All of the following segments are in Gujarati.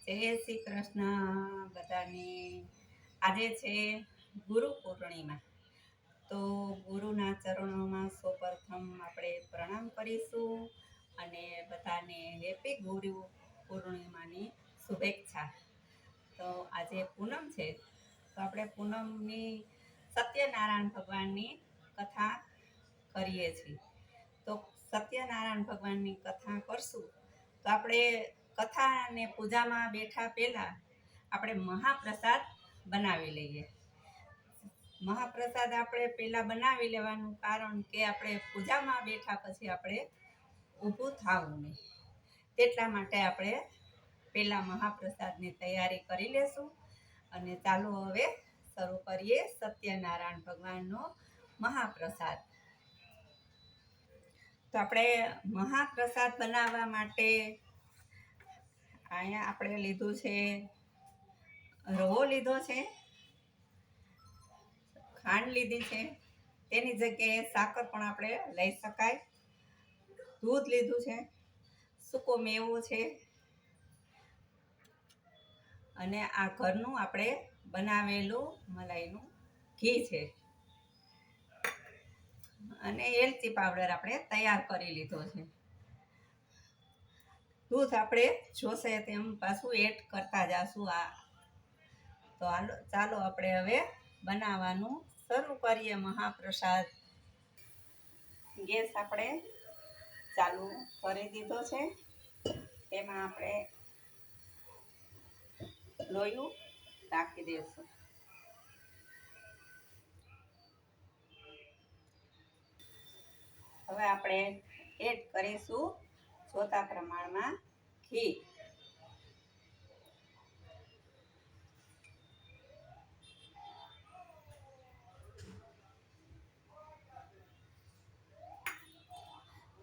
જય શ્રી કૃષ્ણ બધાને. આજે છે ગુરુ પૂર્ણિમા. તો ગુરુના ચરણોમાં સૌપ્રથમ આપણે પ્રણામ કરીશું અને બધાને હેપી ગુરુ પૂર્ણિમાની શુભેચ્છા. તો આજે પૂનમ છે, તો આપણે પૂનમની સત્યનારાયણ ભગવાનની કથા કરીએ છીએ. તો સત્યનારાયણ ભગવાનની કથા કરશું. તો આપણે કથા અને પૂજામાં બેઠા પહેલાં આપણે મહાપ્રસાદ બનાવી લઈએ. મહાપ્રસાદ આપણે પહેલાં બનાવી લેવાનું, કારણ કે આપણે પૂજામાં બેઠા પછી આપણે ઊભું થવું નહીં. તેટલા માટે આપણે પહેલાં મહાપ્રસાદની તૈયારી કરી લેશું. અને ચાલો હવે શરૂ કરીએ સત્યનારાયણ ભગવાનનો મહાપ્રસાદ. તો આપણે મહાપ્રસાદ બનાવવા માટે અહીંયા આપણે લીધું છે, રવો લીધો છે, ખાંડ લીધી છે, તેની જગ્યાએ સાકર પણ આપણે લઈ શકાય. દૂધ લીધું છે, સૂકો મેવો છે, અને આ ઘરનું આપણે બનાવેલું મલાઈનું ઘી છે, અને એલચી પાવડર આપણે તૈયાર કરી લીધો છે. દૂધ આપણે જોશે તેમ પાછું એડ કરતા જશું. તો ચાલો આપણે હવે બનાવવાનું શરૂ કરીએ મહાપ્રસાદ. ગેસ આપણે ચાલુ કરી દીધો છે. તેમાં આપણે લોયું રાખી દઈશું. હવે આપણે એડ કરીશું જોતા પ્રમાણમાં ઘી.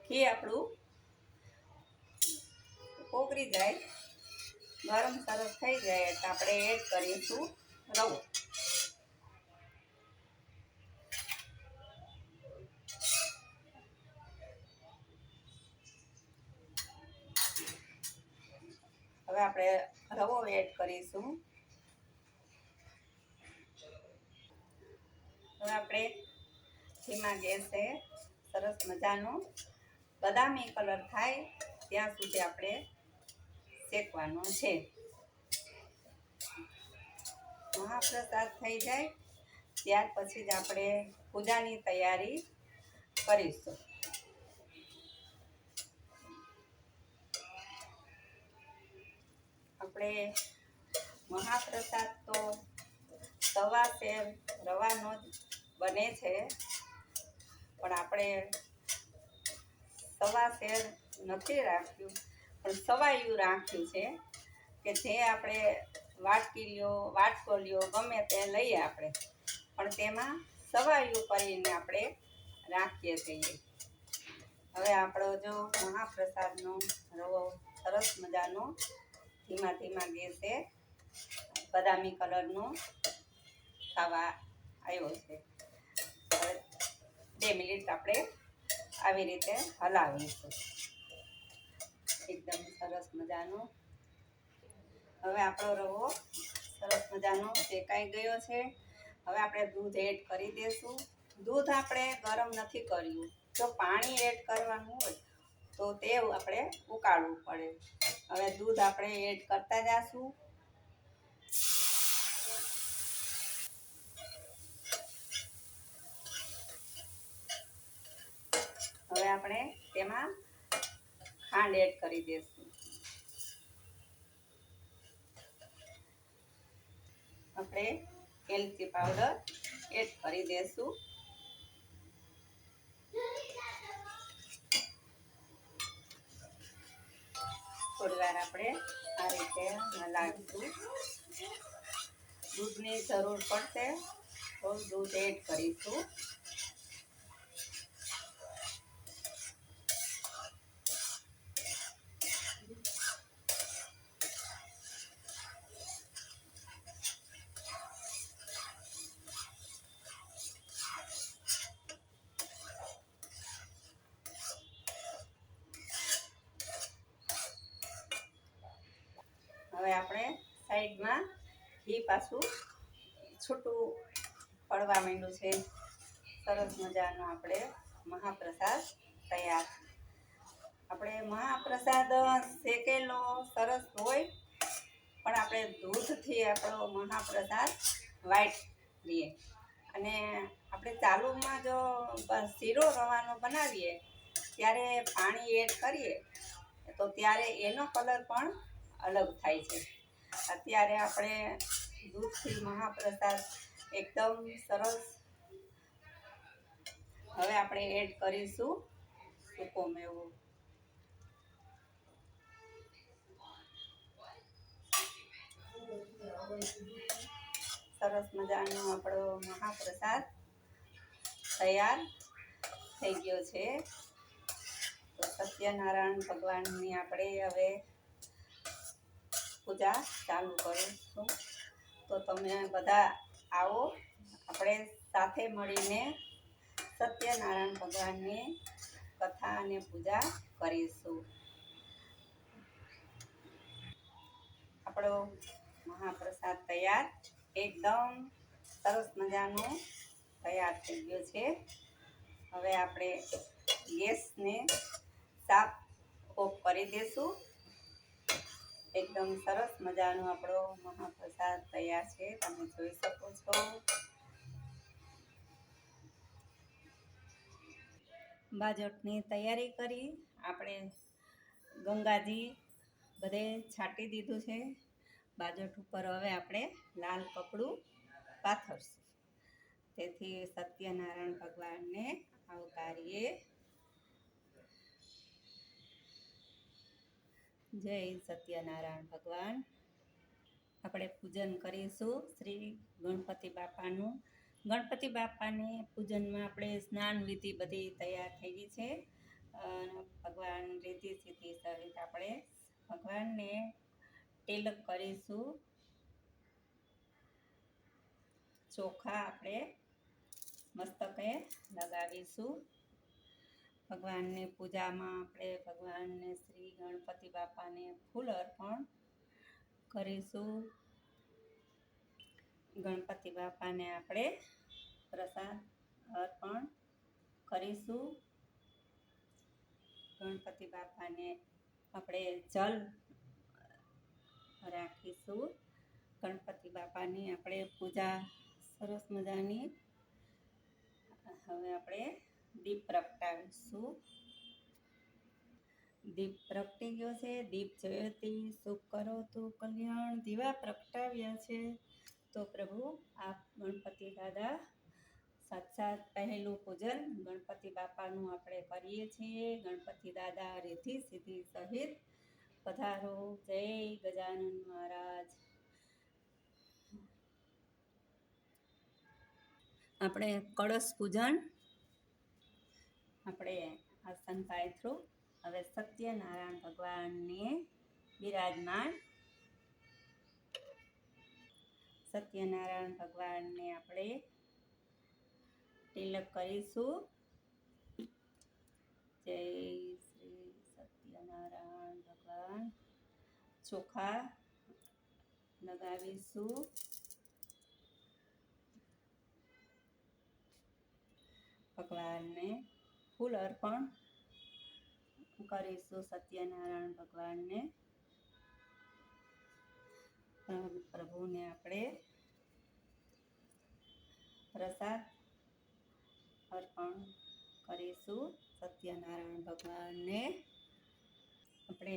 ઘી આપણું ઓગળી જાય, ગરમ સરસ થઈ જાય એટલે આપણે એડ કરીશું રવો. હવે આપણે રવો એડ કરીશું. હવે આપણે ધીમા ગેસે સરસ મજાનો બદામી કલર થાય ત્યાં સુધી આપણે શેકવાનો છે. મહાપ્રસાદ થઈ જાય ત્યાર પછી જ આપણે પૂજાની તૈયારી કરીશું. આપણે મહાપ્રસાદ તો સવા શેર રવાનો જ બને છે, પણ આપણે સવા શેર નથી રાખ્યું, પણ સવાયું રાખ્યું છે, કે જે આપણે વાટકો લ્યો ગમે તે લઈએ આપણે, પણ તેમાં સવાયું કરીને આપણે રાખીએ છીએ. હવે આપણો જો મહાપ્રસાદનો રવો સરસ મજાનો ધીમા ગેસે બદામી કલરનો થવા આવ્યો છે. હવે 2 મિનિટ આપણે આવી રીતે હલાવીશું. એકદમ સરસ મજાનો હવે આપણો રવો સરસ મજાનો શેકાઈ ગયો છે. હવે આપણે દૂધ એડ કરી દઈશું. દૂધ આપણે ગરમ નથી કર્યું. જો પાણી એડ કરવાનું હોય તો તે આપણે ઉકાળવું પડે. હવે દૂધ આપણે એડ કરતા જઈશું. હવે આપણે તેમાં ખાંડ એડ કરી દઈશું. આપણે એલચી પાવડર એડ કરી દઈશું. થોડી વાર આપણે આ રીતે હલાવીશું. દૂધની જરૂર પડશે તો દૂધ એડ કરીશું. હવે હવે આપણે સાઈડમાં ઘી પાછું છૂટું પડવા માંડ્યું છે. સરસ મજાનો આપણે મહાપ્રસાદ તૈયાર. આપણે મહાપ્રસાદ શેકેલો સરસ હોય, પણ આપણે દૂધથી આપણો મહાપ્રસાદ વાઈટ લઈએ. અને આપણે ચાલુમાં જો શીરો રવાનો બનાવીએ ત્યારે પાણી એડ કરીએ તો ત્યારે એનો કલર પણ અલગ થાય છે. અત્યારે આપણે દૂધથી મહાપ્રસાદ એકદમ સરસ. હવે આપણે એડ કરીશું સૂકો મેવો. સરસ મજાનો આપણો મહાપ્રસાદ તૈયાર થઈ ગયો છે. તો સત્યનારાયણ ભગવાનની આપણે હવે પૂજા ચાલુ કરીશું. તો તમે બધા આવો, આપણે સાથે મળીને સત્યનારાયણ ભગવાનની કથા અને પૂજા કરીશું. આપણો મહાપ્રસાદ તૈયાર, એકદમ સરસ મજાનો તૈયાર થઈ ગયો છે. હવે આપણે ગેસને સાફ ઓફ કરી દઈશું. એકદમ સરસ મજાનો આપણો મહાપ્રસાદ તૈયાર છે, તમે જોઈ શકો છો. બાજોટની તૈયારી કરી આપણે. ગંગાજી બધે છાંટી દીધું છે બાજોટ ઉપર. હવે આપણે લાલ કપડું પાથરશું. તેથી સત્યનારાયણ ભગવાનને આવકારીએ. જય સત્યનારાયણ ભગવાન. આપણે પૂજન કરીશું શ્રી ગણપતિ બાપાનું. ગણપતિ બાપાને પૂજનમાં આપણે સ્નાન વિધિ બધી તૈયાર થઈ ગઈ છે. ભગવાન રીતિ સિદ્ધિ સહિત આપણે ભગવાનને તિલક કરીશું. ચોખા આપણે મસ્તકે લગાવીશું. ભગવાનની પૂજામાં આપણે ભગવાનને શ્રી ગણપતિ બાપાને ફૂલ અર્પણ કરીશું. ગણપતિ બાપાને આપણે પ્રસાદ અર્પણ કરીશું. ગણપતિ બાપાને આપણે જલ રાખીશું. ગણપતિ બાપાની આપણે પૂજા સરસ મજાની. હવે આપણે દીપ પ્રગટાવીશું. દીપ પ્રગટી ગયો છે. દીપ જ્યોતિ સુખ કરો તો કલ્યાણ દીવા પ્રગટાવ્યા છે. તો પ્રભુ આપ ગણપતિ દાદા સાક્ષાત પહેલું પૂજન ગણપતિ બાપાનું આપણે કરીએ છીએ. ગણપતિ દાદા રીતિ સિદ્ધિ સહિત પધારો. જય ગજાનન મહારાજ. આપણે કળશ પૂજન આપણે આસન પાથરું. હવે સત્યનારાયણ ભગવાનને બિરાજમાન. સત્યનારાયણ ભગવાનને આપણે તિલક કરીશું. જય શ્રી સત્યનારાયણ ભગવાન. ચોખા લગાવીશું. ભગવાનને ફૂલ અર્પણ કરીશું. સત્યનારાયણ ભગવાનને પ્રભુને આપણે પ્રસાદ અર્પણ કરીશું. સત્યનારાયણ ભગવાનને આપણે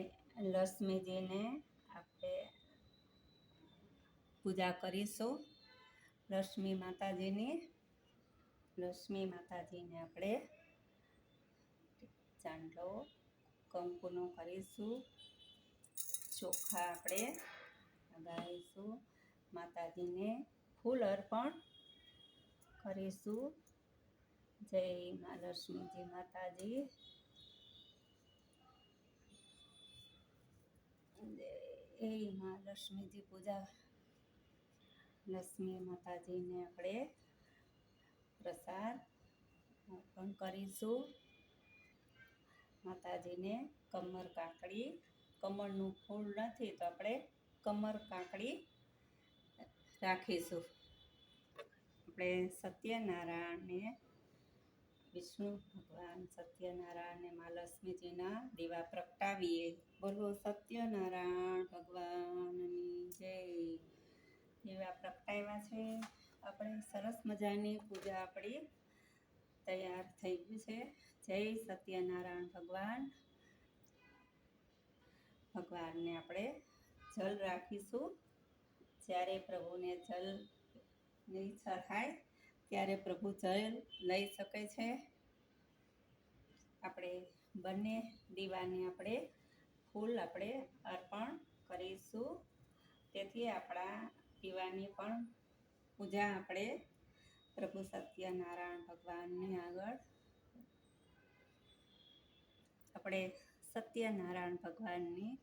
લક્ષ્મીજીને આપણે પૂજા કરીશું. લક્ષ્મી માતાજીને આપણે ચાંદલો કંકુનો કરીશું. ચોખા આપણે લગાવીશું. માતાજીને ફૂલ અર્પણ કરીશું. જય મા લક્ષ્મીજી માતાજી. જય મા લક્ષ્મીજી પૂજા. લક્ષ્મી માતાજીને આપણે પ્રસાદ અર્પણ કરીશું. માતાજીને કમર કાકડી, કમળનું ફૂલ નથી તો આપણે કમર કાકડી રાખીશું. આપણે સત્યનારાયણને વિષ્ણુ ભગવાન સત્યનારાયણ મા લક્ષ્મીજીના દીવા પ્રગટાવીએ. બોલો સત્યનારાયણ ભગવાનની જય. દીવા પ્રગટાવ્યા છે. આપણે સરસ મજાની પૂજા આપણી તૈયાર થઈ ગઈ છે. જય સત્યનારાયણ ભગવાન. ભગવાનને આપણે જલ રાખીશું. જ્યારે પ્રભુને જલની ઈચ્છા થાય ત્યારે પ્રભુ જલ લઈ શકે છે. આપણે બંને દીવાને આપણે ફૂલ આપણે અર્પણ કરીશું. તેથી આપણા દીવાની પણ પૂજા આપણે પ્રભુ સત્યનારાયણ ભગવાનની આગળ આપણે સત્યનારાયણ ભગવાનની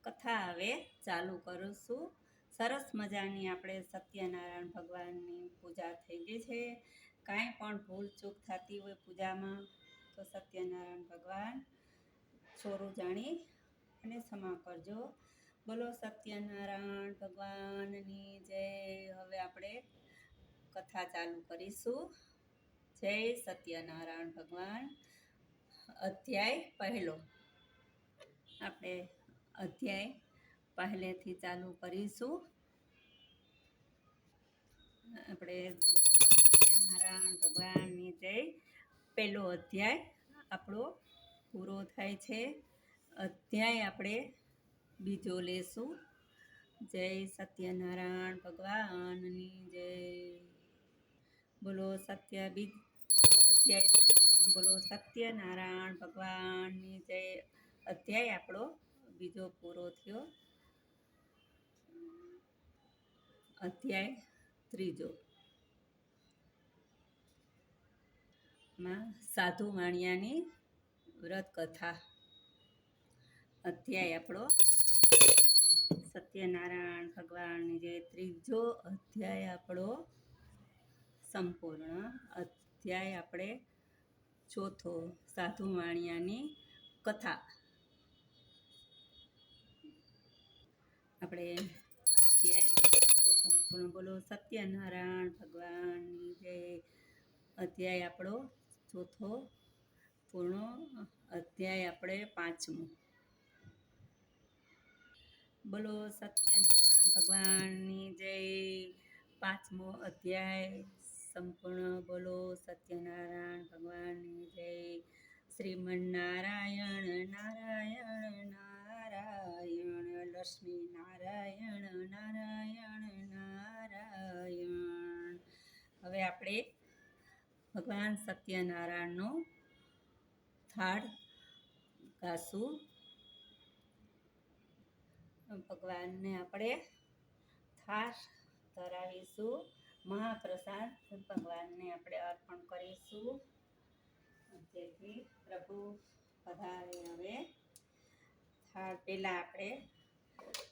કથા હવે ચાલુ કરીશું. સરસ મજાની આપણે સત્યનારાયણ ભગવાનની પૂજા થઈ ગઈ છે. કાંઈ પણ ભૂલ ચૂક થતી હોય પૂજામાં તો સત્યનારાયણ ભગવાન ચોરું જાણી અને ક્ષમા કરજો. બોલો સત્યનારાયણ ભગવાનની જય. હવે આપણે કથા ચાલુ કરીશું. જય સત્યનારાયણ ભગવાન. અધ્યાય પહેલો. આપણે અધ્યાય પહેલેથી ચાલુ કરીશું. આપણે સત્યનારાયણ ભગવાનની જય. પહેલો અધ્યાય આપણો પૂરો થાય છે. અધ્યાય આપણે બીજો લેશું. જય સત્યનારાયણ ભગવાનની જય. બોલો બીજો અધ્યાય. બોલો સત્યનારાયણ ભગવાનની જય. અધ્યાય આપણો બીજો પૂરો થયો. અધ્યાય ત્રીજો માં સાધુ વાણિયાની વ્રત કથા. અધ્યાય આપણો સત્યનારાયણ ભગવાનની જે ત્રીજો અધ્યાય આપણો સંપૂર્ણ. અધ્યાય આપણે ચોથો સાધુ વાણિયાની કથા. આપણે અધ્યાય સંપૂર્ણ. બોલો સત્યનારાયણ ભગવાનની જય. અધ્યાય આપણો ચોથો પૂર્ણ. અધ્યાય આપણે પાંચમો. બોલો સત્યનારાયણ ભગવાનની જય. પાંચમો અધ્યાય સંપૂર્ણ. બોલો સત્યનારાયણ ભગવાનની જય. શ્રીમન્નારાયણ નારાયણ નારાયણ લક્ષ્મી નારાયણ નારાયણ નારાયણ. હવે આપણે ભગવાન સત્યનારાયણનો થાળ ગાશું. ભગવાનને આપણે થાળ ધરાવીશું. મહાપ્રસાદ ભગવાનને આપણે અર્પણ કરીશું. જેથી પ્રભુ પધારે. હવે થાળ પહેલાં આપણે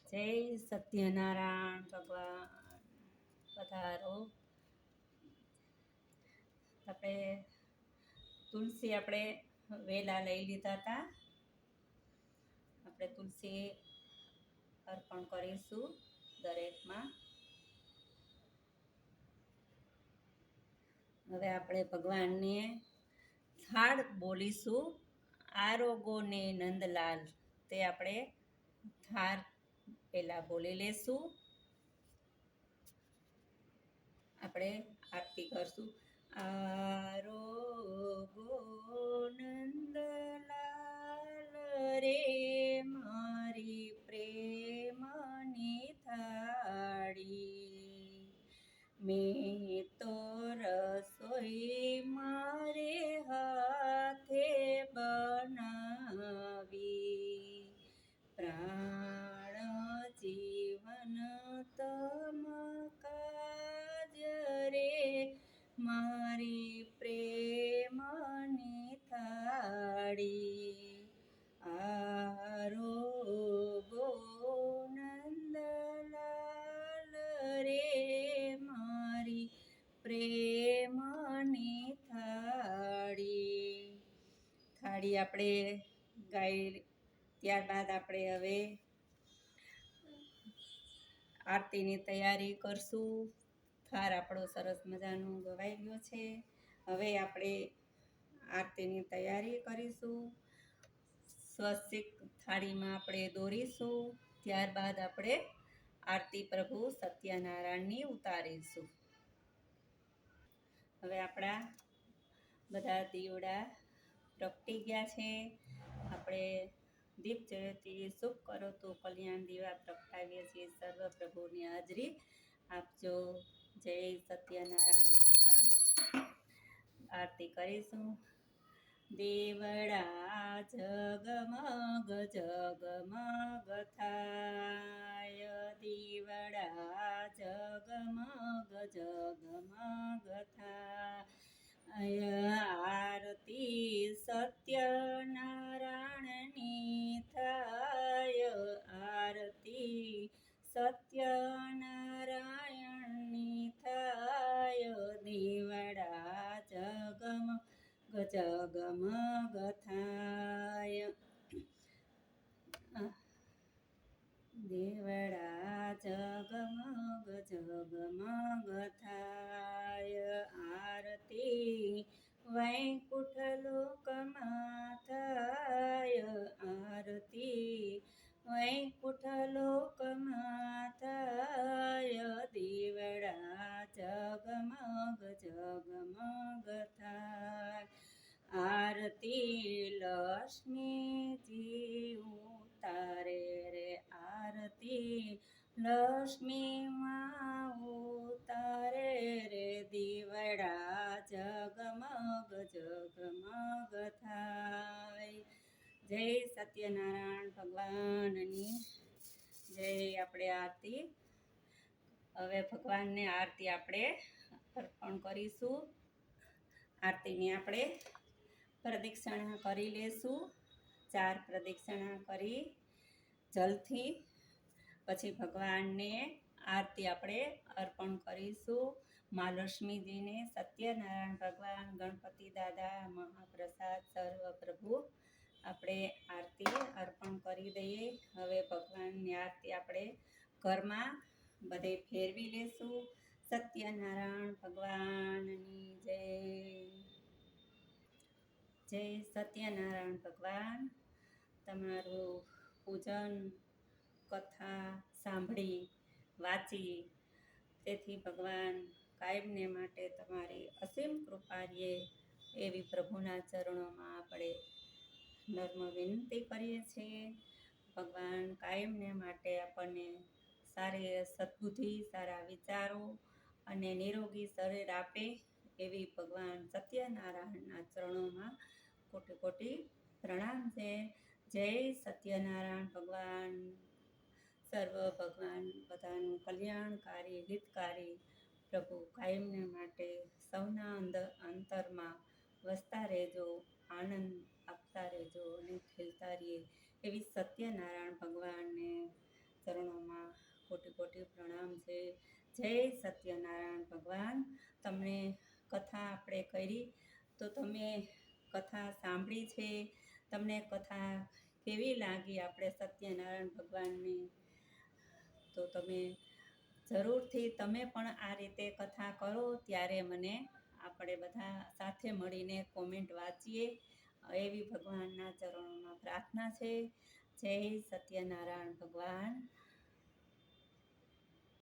જય સત્યનારાયણ ભગવાન પધારો. આપણે તુલસી આપણે વેલા લઈ લીધા હતા. આપણે તુલસી અર્પણ કરીશું દરેકમાં. હવે આપણે ભગવાનને થાળ બોલીશું. આરોગોને નંદલાલ. તે આપણે થાળ પહેલાં બોલી લેશું. આપણે આરતી કરશું. આરોગો નંદલાલ રે મારી પ્રેમની થાળી. મેં તો રસોઈ મારે હાથે બનાવી. પ્રાણ જીવન તમ કાજ રે મારી પ્રેમની થાળી. આરોગો નંદલાલ રે મારી પ્રેમની થાળી. થાળી આપણે ગાઈ ત્યારબાદ આપણે હવે આરતીની તૈયારી કરશું. થાર આપણો સરસ મજાનો ગવાઈ ગયો છે. હવે આપણે આરતીની તૈયારી કરીશું. સ્વસ્તિક થાળીમાં આપણે દોરીશું. ત્યારબાદ આપણે આરતી પ્રભુ સત્યનારાયણની ઉતારીશું. હવે આપણા બધા દીવડા પ્રગટી ગયા છે. આપણે દીપ જ્યોતિ શુભ કરો તો કલ્યાણ દીવા પ્રગટાવીએ છીએ. સર્વ પ્રભુની હાજરી આપજો. જય સત્યનારાયણ ભગવાન. આરતી કરીશું. દીવડા જગમગ જગમગ થાય, દીવડા જગમગ જગમગ થાય, આરતી સત્યનારાયણની થાય, આરતી સત્યનારાયણની થાય, દીવડા જગમગ જગમગ થાય, દીવડા જગમગ જગમગ થાય, આરતી વૈકુંઠ લોકમાં થાય, આરતી વૈકુંઠ લોકમાં થાય, દીવડા જગમગ જગમગ થાય, આરતી લક્ષ્મીજી ઉતારે રે, આરતી લક્ષ્મીમાં ઉતારે રે, દીવડા જગમગ જગમગ થાય. જય સત્યનારાયણ ભગવાનની જય. આપણે આરતી હવે ભગવાનને આરતી આપણે અર્પણ કરીશું. આરતીની આપણે પ્રદક્ષિણા કરી લેશું. 4 પ્રદક્ષિણા કરી જલથી પછી ભગવાનને આરતી આપણે અર્પણ કરીશું. મા લક્ષ્મીજીને, સત્યનારાયણ ભગવાન, ગણપતિ દાદા, મહાપ્રસાદ, સર્વ પ્રભુ આપણે આરતી અર્પણ કરી દઈએ. હવે ભગવાનની આરતી આપણે ઘરમાં બધે ફેરવી લેશું. સત્યનારાયણ ભગવાનની જય. જય સત્યનારાયણ ભગવાન. તમારું પૂજન કથા સાંભળી વાંચી, તેથી ભગવાન કાયમને માટે તમારી અસીમ કૃપા રહે એવી પ્રભુના ચરણોમાં આપણે નર્મ વિનંતી કરીએ છીએ. ભગવાન કાયમને માટે આપણને સારી સદબુદ્ધિ, સારા વિચારો અને નિરોગી શરીર આપે એવી ભગવાન સત્યનારાયણના ચરણોમાં કોટી કોટી પ્રણામ છે. જય સત્યનારાયણ ભગવાન. સર્વ ભગવાન બધાનું કલ્યાણકારી, હિતકારી પ્રભુ કાયમને માટે સૌના અંતરમાં વસતા રહેજો, આનંદ આપતા રહેજો અને ખેલતા રહીએ એવી સત્યનારાયણ ભગવાનને ચરણોમાં કોટી કોટી પ્રણામ છે. જય સત્યનારાયણ ભગવાન. તમને કથા આપણે કરી તો તમે કથા સાંભળી છે. તમને કથા કેવી લાગી આપણે સત્યનારાયણ ભગવાનની, તો તમે જરૂરથી તમે પણ આ રીતે કથા કરો ત્યારે મને આપણે બધા સાથે મળીને કોમેન્ટ વાંચીએ એવી ભગવાનના ચરણોમાં પ્રાર્થના છે. જય સત્યનારાયણ ભગવાન.